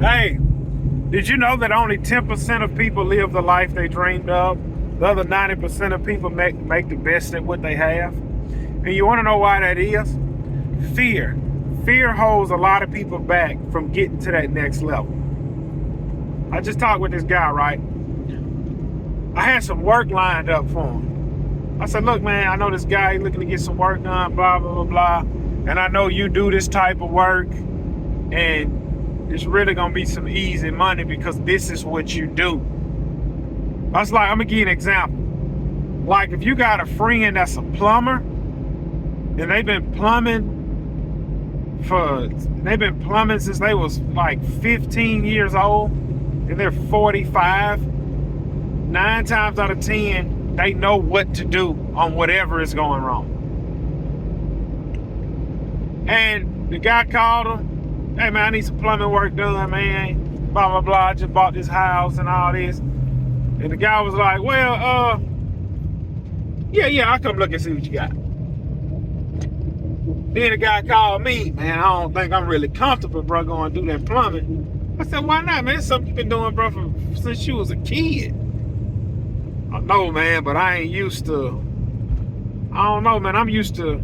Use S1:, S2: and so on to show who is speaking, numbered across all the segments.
S1: Hey, did you know that only 10% of people live the life they dreamed of? The other 90% of people make the best at what they have. And you want to know why that is? Fear. Fear holds a lot of people back from getting to that next level. I just talked with this guy, right? I had some work lined up for him. I said, look, man, I know this guy, he's looking to get some work done, blah, blah, blah, blah. And I know you do this type of work. And it's really going to be some easy money because this is what you do. I was like, I'm going to give you an example. Like if you got a friend that's a plumber, and they've been plumbing since they was like 15 years old, and they're 45. 9 times out of 10, they know what to do on whatever is going wrong. And the guy called him, hey man, I need some plumbing work done, man. Blah, blah, blah. I just bought this house and all this. And the guy was like, well, yeah, I'll come look and see what you got. Then the guy called me, man, I don't think I'm really comfortable, bro, going to do that plumbing. I said, why not, man? It's something you've been doing, bro, since you was a kid. I know, man, but I ain't used to, I don't know, man. I'm used to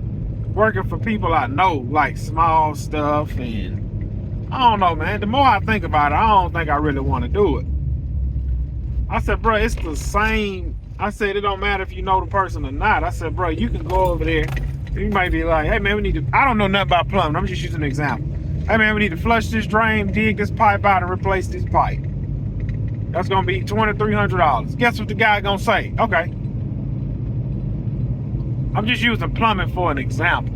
S1: working for people I know, like small stuff, and I don't know, man. The more I think about it, I don't think I really want to do it. I said, bro, it's the same. I said, it don't matter if you know the person or not. I said, bro, you can go over there. You might be like, hey, man, we need to, I don't know nothing about plumbing. I'm just using an example. Hey, man, we need to flush this drain, dig this pipe out, and replace this pipe. That's going to be $200, $300. Guess what the guy going to say? Okay. I'm just using plumbing for an example.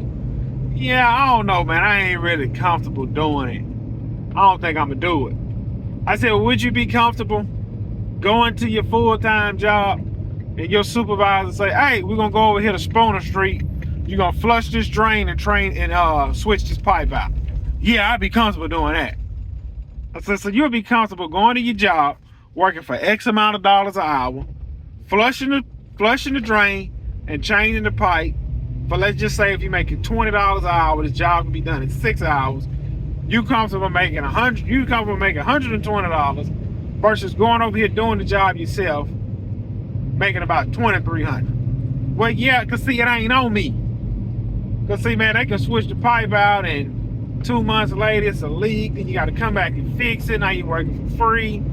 S1: Yeah, I don't know, man. I ain't really comfortable doing it. I don't think I'm going to do it. I said, well, would you be comfortable going to your full-time job and your supervisor say, hey, we're going to go over here to Spooner Street. You're going to flush this drain and switch this pipe out. Yeah, I'd be comfortable doing that. I said, so you'll be comfortable going to your job, working for X amount of dollars an hour, flushing the drain and changing the pipe. But let's just say if you're making $20 an hour, this job can be done in 6 hours. You comfortable making $120 versus going over here doing the job yourself, making about $2,300. Well, yeah, cause see, it ain't on me. Cause see, man, they can switch the pipe out and 2 months later it's a leak, and you got to come back and fix it. Now you're working for free.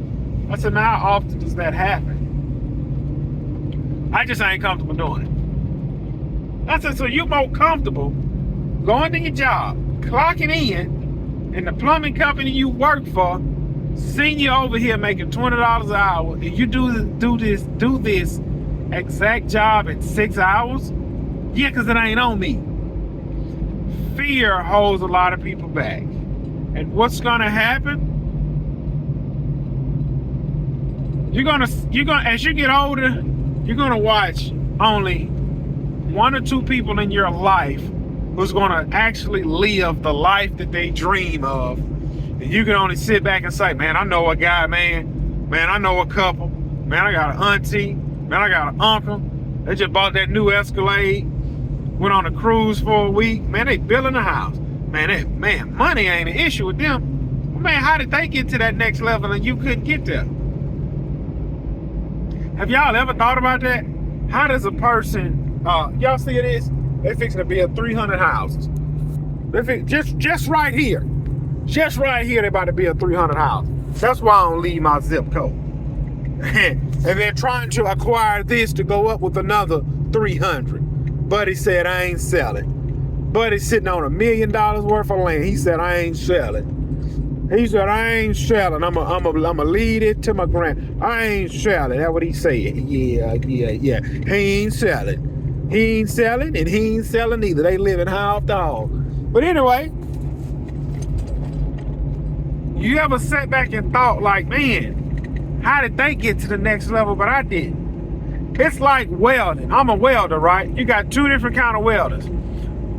S1: I said, now how often does that happen? I just ain't comfortable doing it. I said, so you're more comfortable going to your job, clocking in the plumbing company you work for, seeing you over here making $20 an hour, and you do this exact job in 6 hours? Yeah, because it ain't on me. Fear holds a lot of people back. And what's gonna happen? You're gonna as you get older, you're gonna watch only 1 or 2 people in your life who's gonna actually live the life that they dream of. And you can only sit back and say, man, I know a guy, man, I know a couple, man, I got an auntie, man, I got an uncle. They just bought that new Escalade, went on a cruise for a week. Man, they building a house. Man, money ain't an issue with them. Man, how did they get to that next level and you couldn't get there? Have y'all ever thought about that? How does a person, y'all see this? They fixing to build 300 houses. Just right here. Just right here, they about to build 300 houses. That's why I don't leave my zip code. And they're trying to acquire this to go up with another 300. Buddy said, I ain't selling. Buddy's sitting on $1 million worth of land. He said, I ain't selling. He said, I ain't selling. I'm a lead it to my grand. I ain't selling. That's what he said. Yeah. He ain't selling. He ain't selling, and he ain't selling either. They living half dog. But anyway, you ever sat back and thought like, man, how did they get to the next level, but I didn't? It's like welding. I'm a welder, right? You got 2 different kind of welders.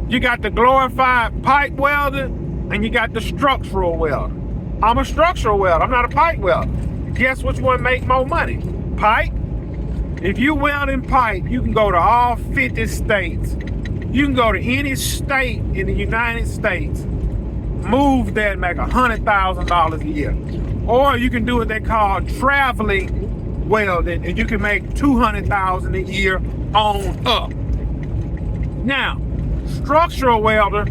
S1: You got the glorified pipe welder, and you got the structural welder. I'm a structural welder. I'm not a pipe welder. Guess which one make more money? Pipe. If you weld in pipe, you can go to all 50 states. You can go to any state in the United States move there and make $100,000 a year. Or you can do what they call traveling welding, and you can make $200,000 a year on up. Now, structural welder,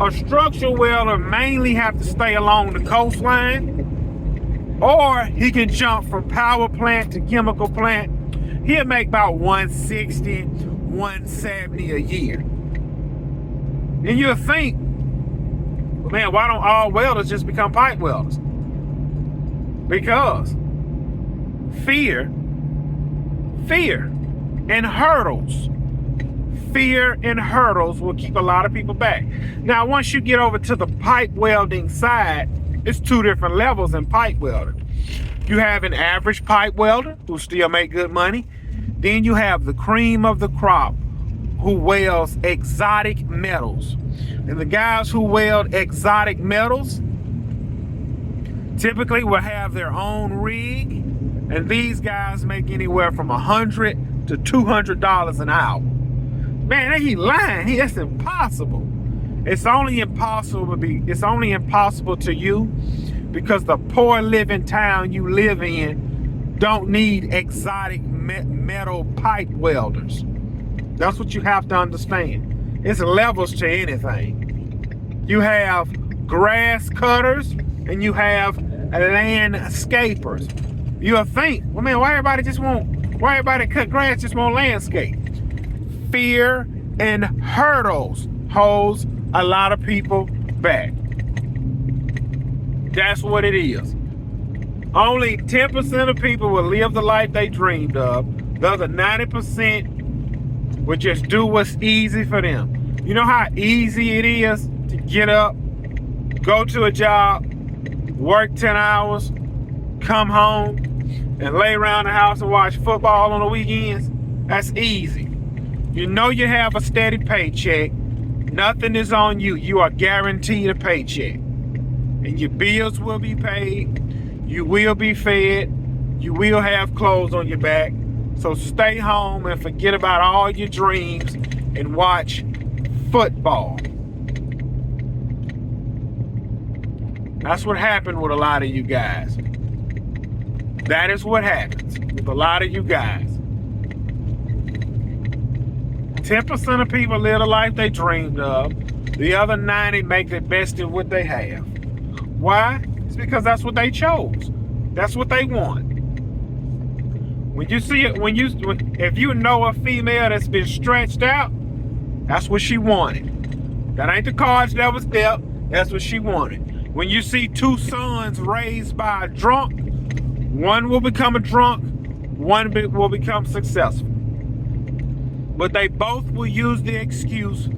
S1: a structural welder mainly have to stay along the coastline, or he can jump from power plant to chemical plant. He'll make about 160, 170 a year. And you'll think, well, man, why don't all welders just become pipe welders? Because fear and hurdles. Fear and hurdles will keep a lot of people back. Now, once you get over to the pipe welding side, it's two different levels in pipe welding. You have an average pipe welder who still make good money. Then you have the cream of the crop who welds exotic metals. And the guys who weld exotic metals typically will have their own rig. And these guys make anywhere from $100 to $200 an hour. Man, he lying. That's impossible. It's only impossible to you because the poor living town you live in don't need exotic metal pipe welders. That's what you have to understand. It's levels to anything. You have grass cutters and you have landscapers. You'll think, well, man, why everybody cut grass just won't landscape? Fear and hurdles holds a lot of people back. That's what it is. Only 10% of people will live the life they dreamed of. The other 90% will just do what's easy for them. You know how easy it is to get up, go to a job, work 10 hours, come home, and lay around the house and watch football on the weekends? That's easy. You know you have a steady paycheck. Nothing is on you. You are guaranteed a paycheck. And your bills will be paid. You will be fed. You will have clothes on your back. So stay home and forget about all your dreams and watch football. That's what happened with a lot of you guys. That is what happens with a lot of you guys. 10% of people live the life they dreamed of. The other 90 make the best of what they have. Why? It's because that's what they chose. That's what they want. When you see it, if you know a female that's been stretched out, that's what she wanted. That ain't the cards that was dealt. That's what she wanted. When you see two sons raised by a drunk, one will become a drunk, one will become successful. But they both will use the excuse,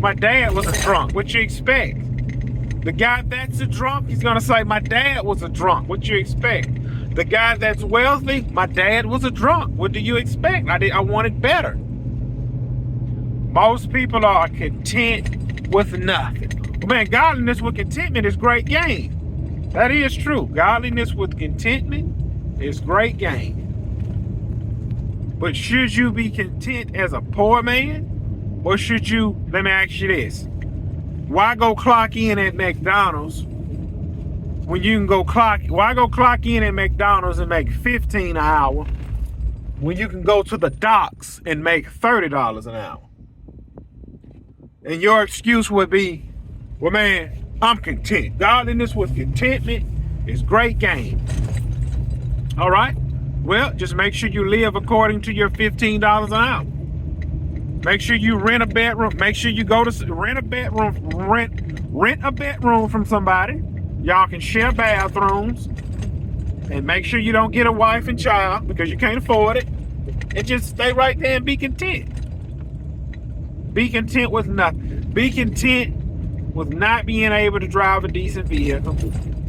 S1: my dad was a drunk. What you expect? The guy that's a drunk, he's gonna say, my dad was a drunk. What you expect? The guy that's wealthy, my dad was a drunk. What do you expect? I wanted better. Most people are content with nothing. Man, godliness with contentment is great gain. That is true. Godliness with contentment is great gain. But should you be content as a poor man? Or should you, let me ask you this. Why go clock in at McDonald's when you can why go clock in at McDonald's and make $15 an hour when you can go to the docks and make $30 an hour? And your excuse would be, well, man, I'm content. Godliness with contentment is great gain. All right? Well, just make sure you live according to your $15 an hour. Make sure you rent a bedroom. Make sure you go to rent a bedroom from somebody. Y'all can share bathrooms. And make sure you don't get a wife and child because you can't afford it. And just stay right there and be content. Be content with nothing. Be content with not being able to drive a decent vehicle.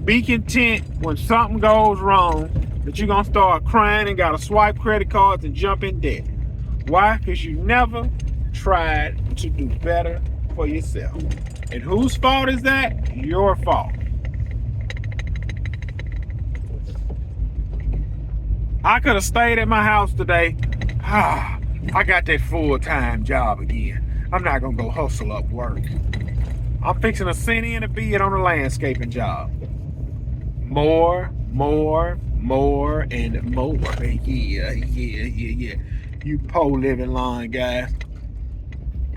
S1: Be content when something goes wrong that you're going to start crying and got to swipe credit cards and jump in debt. Why? Because you never tried to do better for yourself. And whose fault is that? Your fault. I could have stayed at my house today. I got that full-time job again. I'm not going to go hustle up work. I'm fixing to send in a bid on a landscaping job. More, and more. Yeah. You poor living line guys.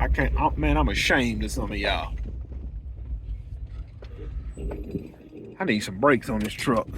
S1: I can't, man, I'm ashamed of some of y'all. I need some brakes on this truck.